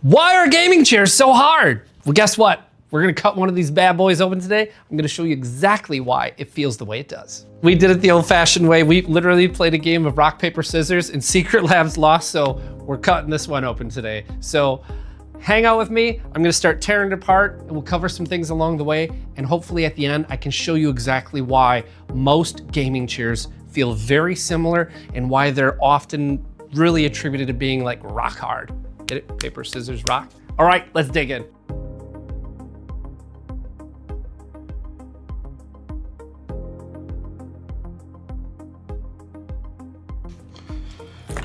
Why are gaming chairs so hard? Well, guess what? We're gonna cut one of these bad boys open today. I'm gonna show you exactly why it feels the way it does. We did it the old fashioned way. We literally played a game of rock, paper, scissors and Secretlab's lost, so we're cutting this one open today. So hang out with me. I'm gonna start tearing it apart and we'll cover some things along the way. And hopefully at the end, I can show you exactly why most gaming chairs feel very similar and why they're often really attributed to being like rock hard. Get it? Paper, scissors, rock. All right, let's dig in.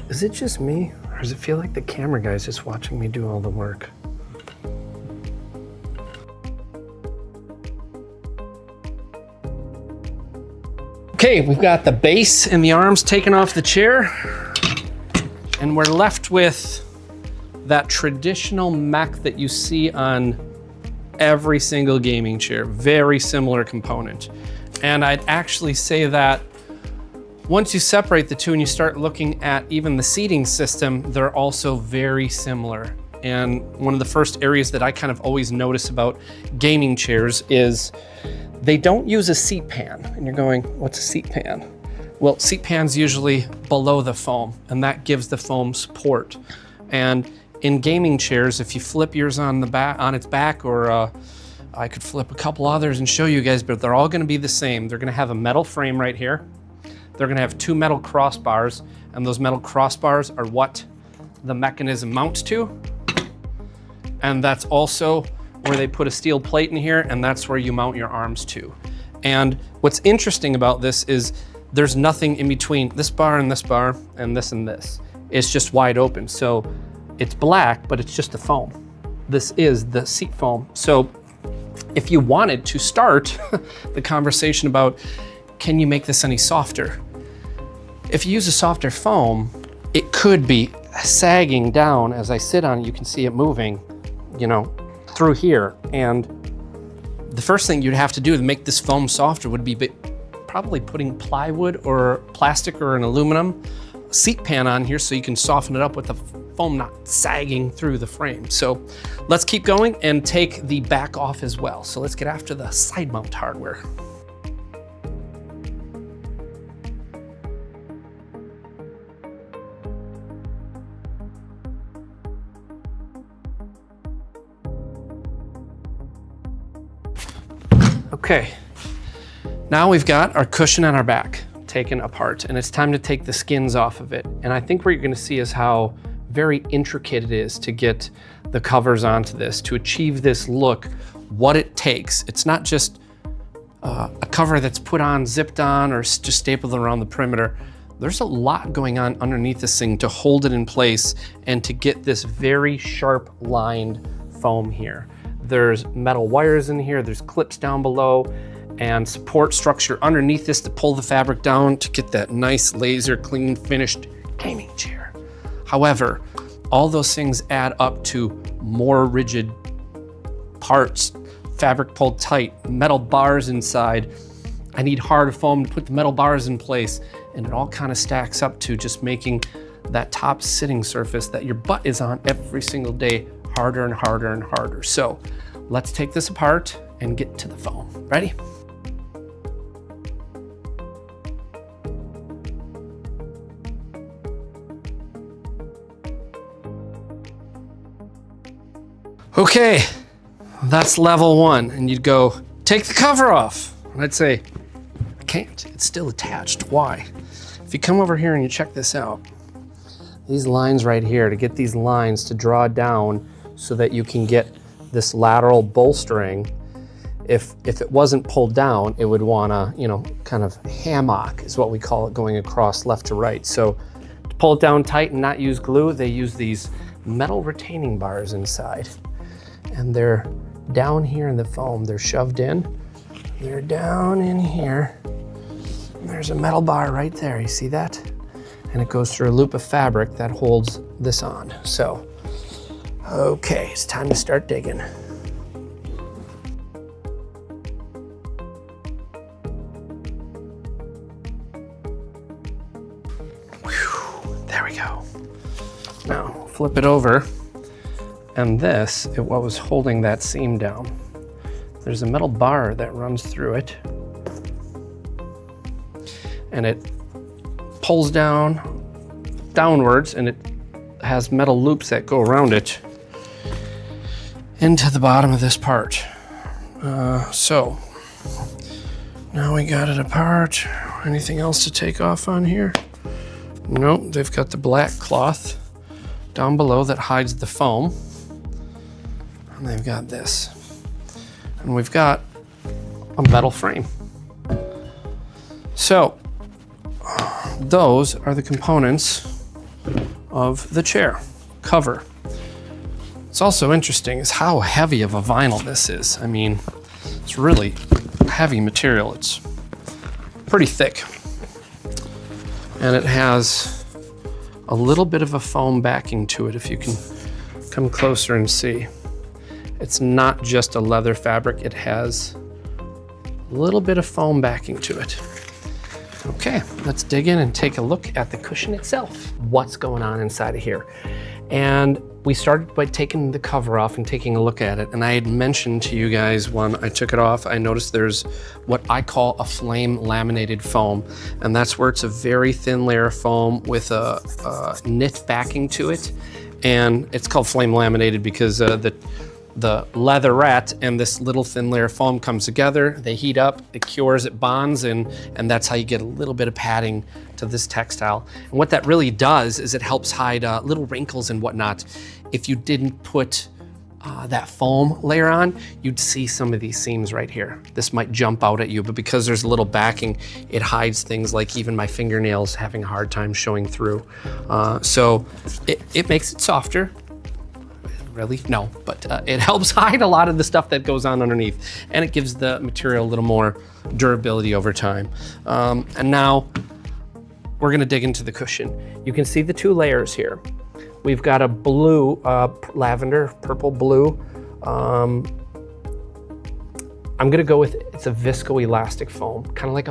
Is it just me, or does it feel like the camera guy's just watching me do all the work? Okay, we've got the base and the arms taken off the chair, and we're left with that traditional mech that you see on every single gaming chair. Very similar component. And I'd actually say that once you separate the two and you start looking at even the seating system, they're also very similar. And one of the first areas that I kind of always notice about gaming chairs is they don't use a seat pan. And you're going, what's a seat pan? Well, seat pan's usually below the foam, and that gives the foam support. And in gaming chairs, if you flip yours on the back, on its back, or I could flip a couple others and show you guys, but they're all gonna be the same. They're gonna have a metal frame right here. They're gonna have two metal crossbars, and those metal crossbars are what the mechanism mounts to. And that's also where they put a steel plate in here, and that's where you mount your arms to. And what's interesting about this is there's nothing in between this bar and this bar and this and this. It's just wide open. So it's black, but it's just the foam. This is the seat foam. So if you wanted to start the conversation about, can you make this any softer? If you use a softer foam, it could be sagging down. As I sit on it, you can see it moving, you know, through here. And the first thing you'd have to do to make this foam softer would be probably putting plywood or plastic or an aluminum seat pan on here so you can soften it up with the foam not sagging through the frame. So let's keep going and take the back off as well. So let's get after the side mount hardware. Okay, now we've got our cushion on our back taken apart, and it's time to take the skins off of it. And I think what you're gonna see is how very intricate it is to get the covers onto this, to achieve this look, what it takes. It's not just a cover that's put on, zipped on, or just stapled around the perimeter. There's a lot going on underneath this thing to hold it in place and to get this very sharp lined foam here. There's metal wires in here, there's clips down below, and support structure underneath this to pull the fabric down to get that nice laser clean finished gaming chair. However, all those things add up to more rigid parts, fabric pulled tight, metal bars inside. I need hard foam to put the metal bars in place, and it all kind of stacks up to just making that top sitting surface that your butt is on every single day harder and harder and harder. So let's take this apart and get to the foam. Ready? Okay, that's level one. And you'd go, take the cover off. And I'd say, I can't, it's still attached. Why? If you come over here and you check this out, these lines right here, to get these lines to draw down so that you can get this lateral bolstering. If it wasn't pulled down, it would wanna, you know, kind of hammock is what we call it, going across left to right. So to pull it down tight and not use glue, they use these metal retaining bars inside. And they're down here in the foam. They're shoved in. They're down in here. And there's a metal bar right there, you see that? And it goes through a loop of fabric that holds this on. So, okay, it's time to start digging. Whew, there we go. Now, flip it over. And this is what was holding that seam down. There's a metal bar that runs through it, and it pulls downwards, and it has metal loops that go around it into the bottom of this part. So now we got it apart. Anything else to take off on here? Nope, they've got the black cloth down below that hides the foam. And they've got this. And we've got a metal frame. So those are the components of the chair cover. It's also interesting is how heavy of a vinyl this is. I mean, it's really heavy material. It's pretty thick. And it has a little bit of a foam backing to it, if you can come closer and see. It's not just a leather fabric, it has a little bit of foam backing to it. Okay, let's dig in and take a look at the cushion itself. What's going on inside of here? And we started by taking the cover off and taking a look at it. And I had mentioned to you guys when I took it off, I noticed there's what I call a flame laminated foam. And that's where it's a very thin layer of foam with a knit backing to it. And it's called flame laminated because the leatherette and this little thin layer of foam comes together, they heat up, it cures, it bonds, and that's how you get a little bit of padding to this textile. And what that really does is it helps hide little wrinkles and whatnot. If you didn't put that foam layer on, you'd see some of these seams right here. This might jump out at you, but because there's a little backing, it hides things like even my fingernails having a hard time showing through. So it makes it softer. Really? No, but it helps hide a lot of the stuff that goes on underneath, and it gives the material a little more durability over time. And now we're gonna dig into the cushion. You can see the two layers here. We've got a blue, lavender, purple blue. I'm gonna go with, it's a viscoelastic foam, kind of like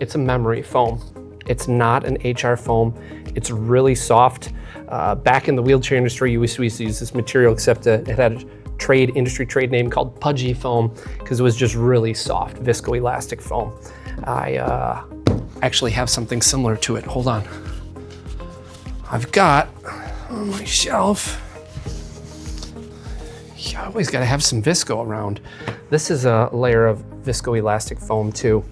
it's a memory foam. It's not an HR foam. It's really soft. Back in the wheelchair industry, you used to use this material, except it had a industry trade name called pudgy foam because it was just really soft, viscoelastic foam. I actually have something similar to it. Hold on. I've got on my shelf, you always gotta have some visco around. This is a layer of viscoelastic foam too.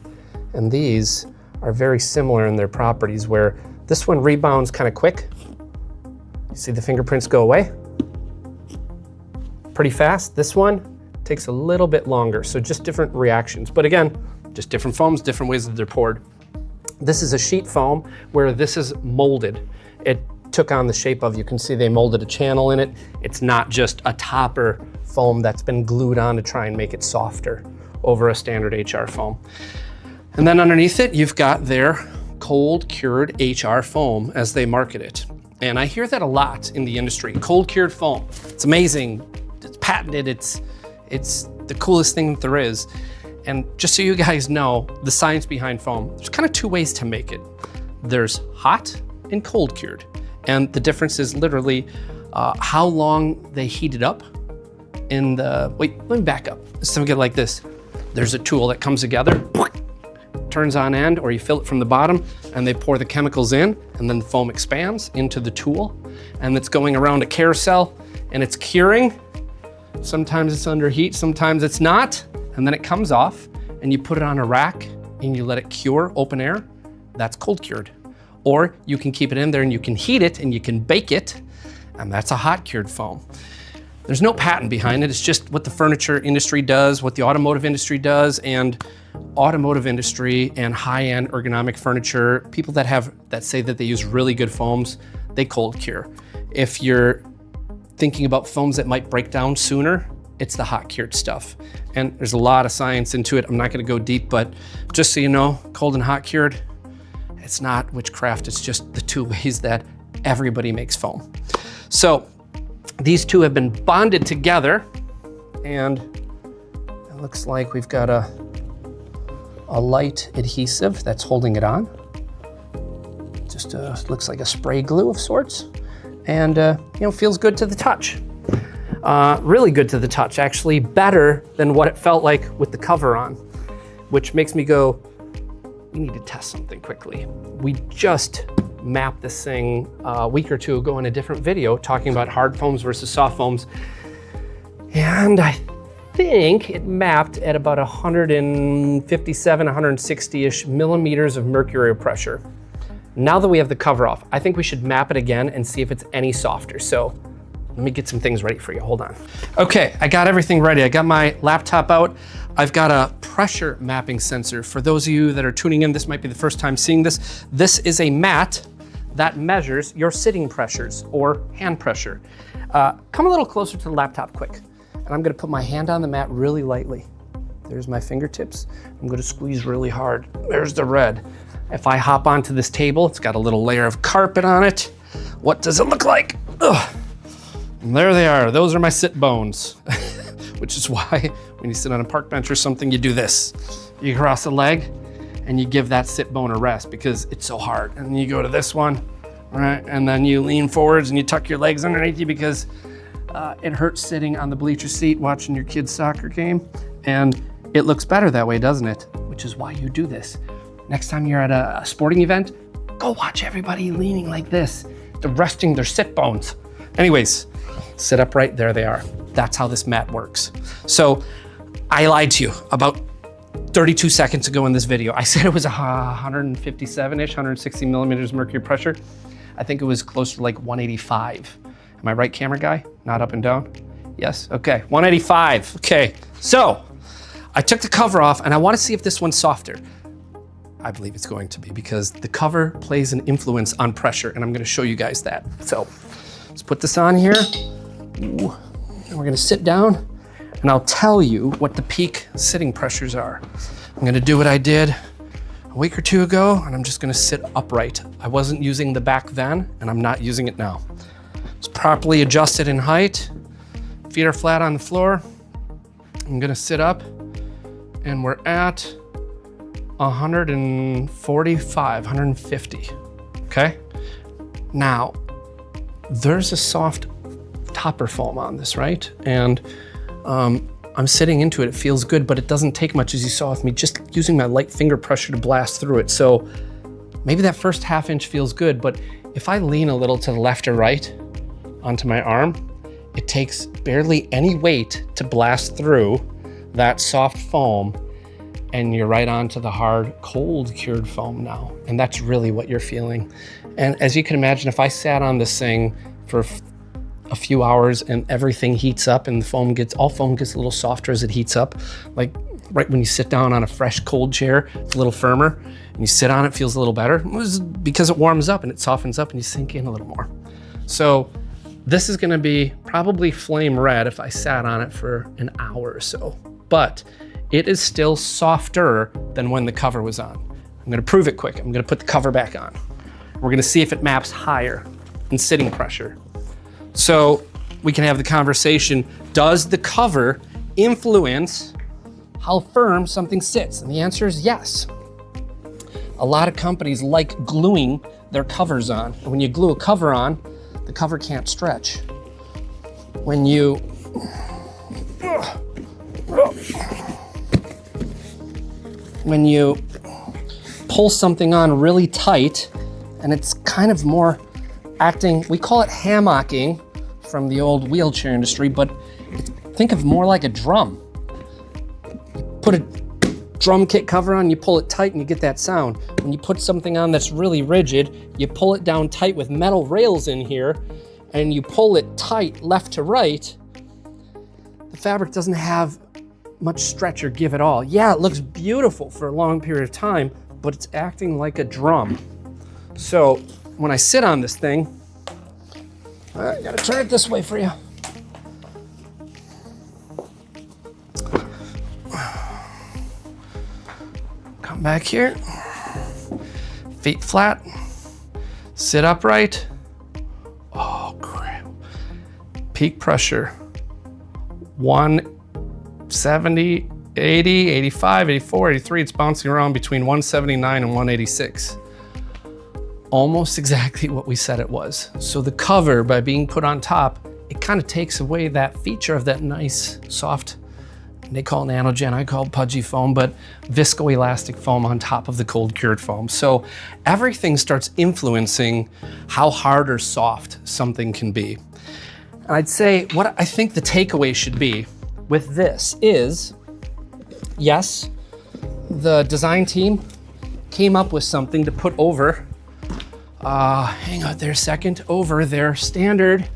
And these are very similar in their properties, where this one rebounds kind of quick. You see the fingerprints go away pretty fast. This one takes a little bit longer, so just different reactions. But again, just different foams, different ways that they're poured. This is a sheet foam where this is molded. It took on the shape of, you can see they molded a channel in it. It's not just a topper foam that's been glued on to try and make it softer over a standard HR foam. And then underneath it, you've got their cold cured HR foam as they market it. And I hear that a lot in the industry, cold cured foam. It's amazing, it's patented, it's the coolest thing that there is. And just so you guys know, the science behind foam, there's kind of two ways to make it. There's hot and cold cured. And the difference is literally how long they heat it up in the, wait, let me back up. Let's think of it like this. There's a tool that comes together, turns on end, or you fill it from the bottom, and they pour the chemicals in, and then the foam expands into the tool, and it's going around a carousel, and it's curing. Sometimes it's under heat, sometimes it's not, and then it comes off, and you put it on a rack, and you let it cure, open air. That's cold cured. Or you can keep it in there and you can heat it and you can bake it, and that's a hot cured foam. There's no patent behind it. It's just what the furniture industry does, what the automotive industry does, and automotive industry and high-end ergonomic furniture, people that say that they use really good foams, they cold cure. If you're thinking about foams that might break down sooner, it's the hot cured stuff. And there's a lot of science into it. I'm not gonna go deep, but just so you know, cold and hot cured, it's not witchcraft, it's just the two ways that everybody makes foam. So these two have been bonded together, and it looks like we've got a light adhesive that's holding it on. Just looks like a spray glue of sorts, and feels good to the touch. Really good to the touch, actually better than what it felt like with the cover on, which makes me go, we need to test something quickly. We just mapped this thing a week or two ago in a different video talking about hard foams versus soft foams. And I think it mapped at about 157, 160-ish millimeters of mercurial pressure. Now that we have the cover off, I think we should map it again and see if it's any softer. So let me get some things ready for you, hold on. Okay, I got everything ready. I got my laptop out. I've got a pressure mapping sensor. For those of you that are tuning in, this might be the first time seeing this. This is a mat that measures your sitting pressures or hand pressure. Come a little closer to the laptop quick. And I'm gonna put my hand on the mat really lightly. There's my fingertips. I'm gonna squeeze really hard. There's the red. If I hop onto this table, it's got a little layer of carpet on it. What does it look like? Ugh. And there they are. Those are my sit bones, which is why when you sit on a park bench or something, you do this. You cross a leg and you give that sit bone a rest because it's so hard. And then you go to this one, right? And then you lean forwards and you tuck your legs underneath you because it hurts sitting on the bleacher seat watching your kid's soccer game. And it looks better that way, doesn't it? Which is why you do this. Next time you're at a sporting event, go watch everybody leaning like this. They're resting their sit bones. Anyways, sit upright, there they are. That's how this mat works. So I lied to you about 32 seconds ago in this video. I said it was 157-ish, 160 millimeters mercury pressure. I think it was closer to like 185. Am I right, camera guy? Not up and down? Yes, okay, 185, okay. So, I took the cover off and I wanna see if this one's softer. I believe it's going to be because the cover plays an influence on pressure and I'm gonna show you guys that. So, let's put this on here. Ooh. And we're gonna sit down and I'll tell you what the peak sitting pressures are. I'm gonna do what I did a week or two ago and I'm just gonna sit upright. I wasn't using the back then and I'm not using it now. It's properly adjusted in height. Feet are flat on the floor. I'm gonna sit up and we're at 145, 150, okay? Now, there's a soft topper foam on this, right? And I'm sitting into it, it feels good, but it doesn't take much, as you saw with me, just using my light finger pressure to blast through it. So maybe that first ½ inch feels good, but if I lean a little to the left or right onto my arm, it takes barely any weight to blast through that soft foam and you're right onto the hard, cold cured foam now. And that's really what you're feeling. And as you can imagine, if I sat on this thing for a few hours and everything heats up and all foam gets a little softer as it heats up, like right when you sit down on a fresh, cold chair, it's a little firmer, and you sit on it, feels a little better, because it warms up and it softens up and you sink in a little more. So this is gonna be probably flame red if I sat on it for an hour or so, but it is still softer than when the cover was on. I'm gonna prove it quick. I'm gonna put the cover back on. We're gonna see if it maps higher in sitting pressure. So we can have the conversation, does the cover influence how firm something sits? And the answer is yes. A lot of companies like gluing their covers on. And when you glue a cover on, the cover can't stretch. When you pull something on really tight, and it's kind of more acting, we call it hammocking from the old wheelchair industry, but think of more like a drum. You put a drum kit cover on, you pull it tight and you get that sound. When you put something on that's really rigid, you pull it down tight with metal rails in here, and you pull it tight left to right, the fabric doesn't have much stretch or give at all. Yeah, it looks beautiful for a long period of time, but it's acting like a drum. So when I sit on this thing, I gotta turn it this way for you. Come back here, feet flat, sit upright. Oh crap. Peak pressure, 170, 80, 85, 84, 83. It's bouncing around between 179 and 186. Almost exactly what we said it was. So the cover, by being put on top, it kind of takes away that feature of that nice, soft, they call it nanogen, I call it pudgy foam, but viscoelastic foam on top of the cold cured foam. So everything starts influencing how hard or soft something can be. And I'd say what I think the takeaway should be with this is, yes, the design team came up with something to put over, hang out there a second, over their standard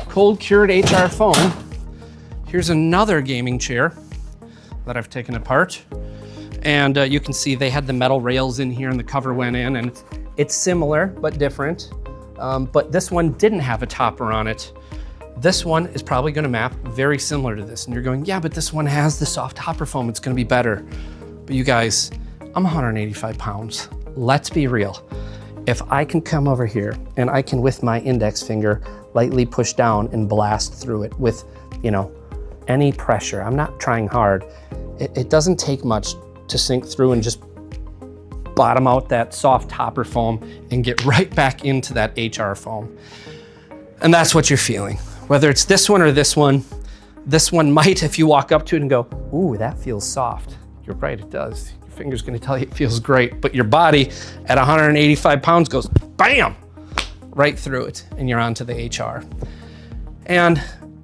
cold cured HR foam. Here's another gaming chair that I've taken apart. And you can see they had the metal rails in here and the cover went in, and it's similar but different. But this one didn't have a topper on it. This one is probably gonna map very similar to this. And you're going, yeah, but this one has the soft topper foam, it's gonna be better. But you guys, I'm 185 pounds. Let's be real. If I can come over here and I can, with my index finger, lightly push down and blast through it with, you know, any pressure, I'm not trying hard. It doesn't take much to sink through and just bottom out that soft topper foam and get right back into that HR foam. And that's what you're feeling. Whether it's this one might, if you walk up to it and go, ooh, that feels soft. You're right, it does. Your finger's gonna tell you it feels great, but your body at 185 pounds goes, bam, right through it, and you're onto the HR. And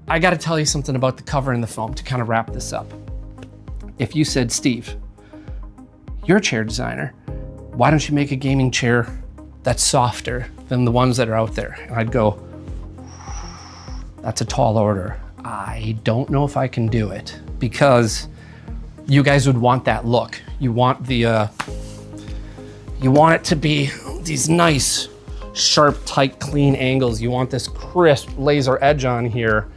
I gotta tell you something about the cover and the foam to kind of wrap this up. If you said, Steve, you're a chair designer, why don't you make a gaming chair that's softer than the ones that are out there? And I'd go, that's a tall order. I don't know if I can do it, because you guys would want that look. You want the, you want it to be these nice, sharp, tight, clean angles. You want this crisp laser edge on here.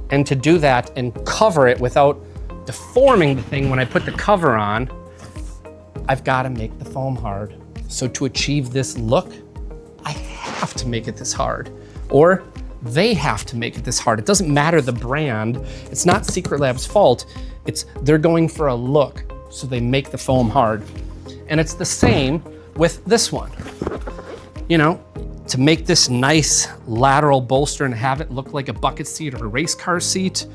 And to do that and cover it without deforming the thing when I put the cover on, I've got to make the foam hard. So to achieve this look, I have to make it this hard, or they have to make it this hard. It doesn't matter the brand. It's not Secretlab's fault. It's they're going for a look, so they make the foam hard. And it's the same with this one. You know, to make this nice lateral bolster and have it look like a bucket seat or a race car seat,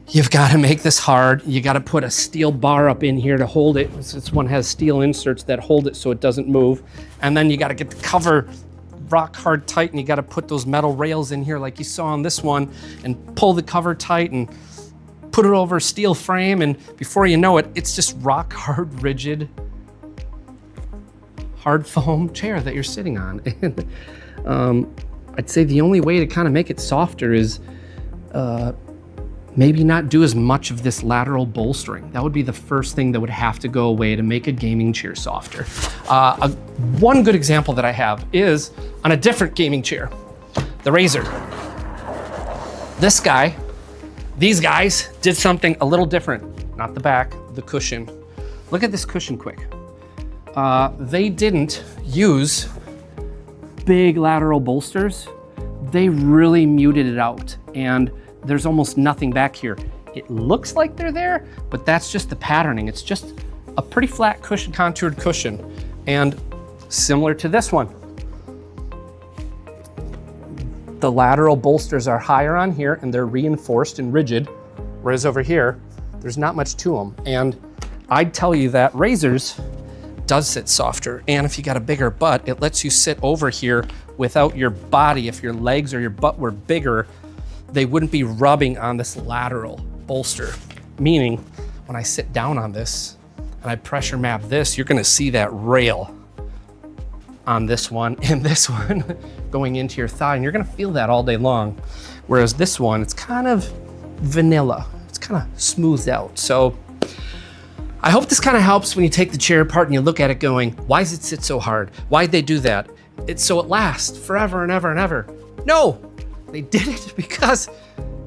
you've got to make this hard. You got to put a steel bar up in here to hold it. This one has steel inserts that hold it so it doesn't move. And then you got to get the cover rock hard tight, and you got to put those metal rails in here like you saw on this one, and pull the cover tight and put it over a steel frame. And before you know it, it's just rock hard, rigid, hard foam chair that you're sitting on. And I'd say the only way to kind of make it softer is maybe not do as much of this lateral bolstering. That would be the first thing that would have to go away to make a gaming chair softer. One good example that I have is on a different gaming chair, the Razor. This guy, these guys did something a little different. Not the back, the cushion. Look at this cushion quick. They didn't use big lateral bolsters. They really muted it out, and there's almost nothing back here. It looks like they're there, but that's just the patterning. It's just a pretty flat cushion, contoured cushion, and similar to this one. The lateral bolsters are higher on here, and they're reinforced and rigid, whereas over here, there's not much to them. And I'd tell you that Razors does sit softer, and if you got a bigger butt, it lets you sit over here without your body. If your legs or your butt were bigger, they wouldn't be rubbing on this lateral bolster. Meaning, when I sit down on this and I pressure map this, you're gonna see that rail on this one and this one going into your thigh, and you're gonna feel that all day long. Whereas this one, it's kind of vanilla. It's kind of smoothed out. So I hope this kind of helps when you take the chair apart and you look at it going, why does it sit so hard? Why'd they do that? It's so it lasts forever and ever and ever. No, they did it because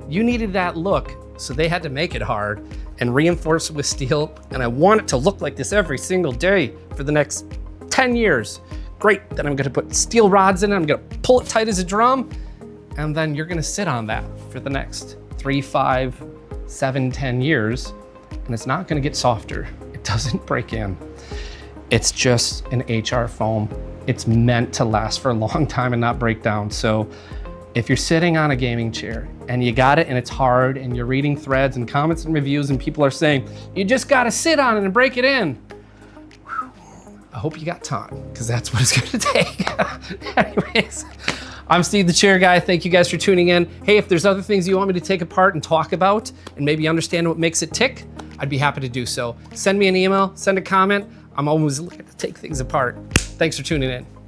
you needed that look, so they had to make it hard and reinforce it with steel. And I want it to look like this every single day for the next 10 years. Great, then I'm gonna put steel rods in it, I'm gonna pull it tight as a drum, and then you're gonna sit on that for the next 3, 5, 7, 10 years, and it's not gonna get softer. It doesn't break in. It's just an HR foam. It's meant to last for a long time and not break down. So if you're sitting on a gaming chair and you got it and it's hard and you're reading threads and comments and reviews and people are saying, you just gotta sit on it and break it in. I hope you got time, because that's what it's gonna take. Anyways, I'm Steve the Chair Guy. Thank you guys for tuning in. Hey, if there's other things you want me to take apart and talk about and maybe understand what makes it tick, I'd be happy to do so. Send me an email, send a comment. I'm always looking to take things apart. Thanks for tuning in.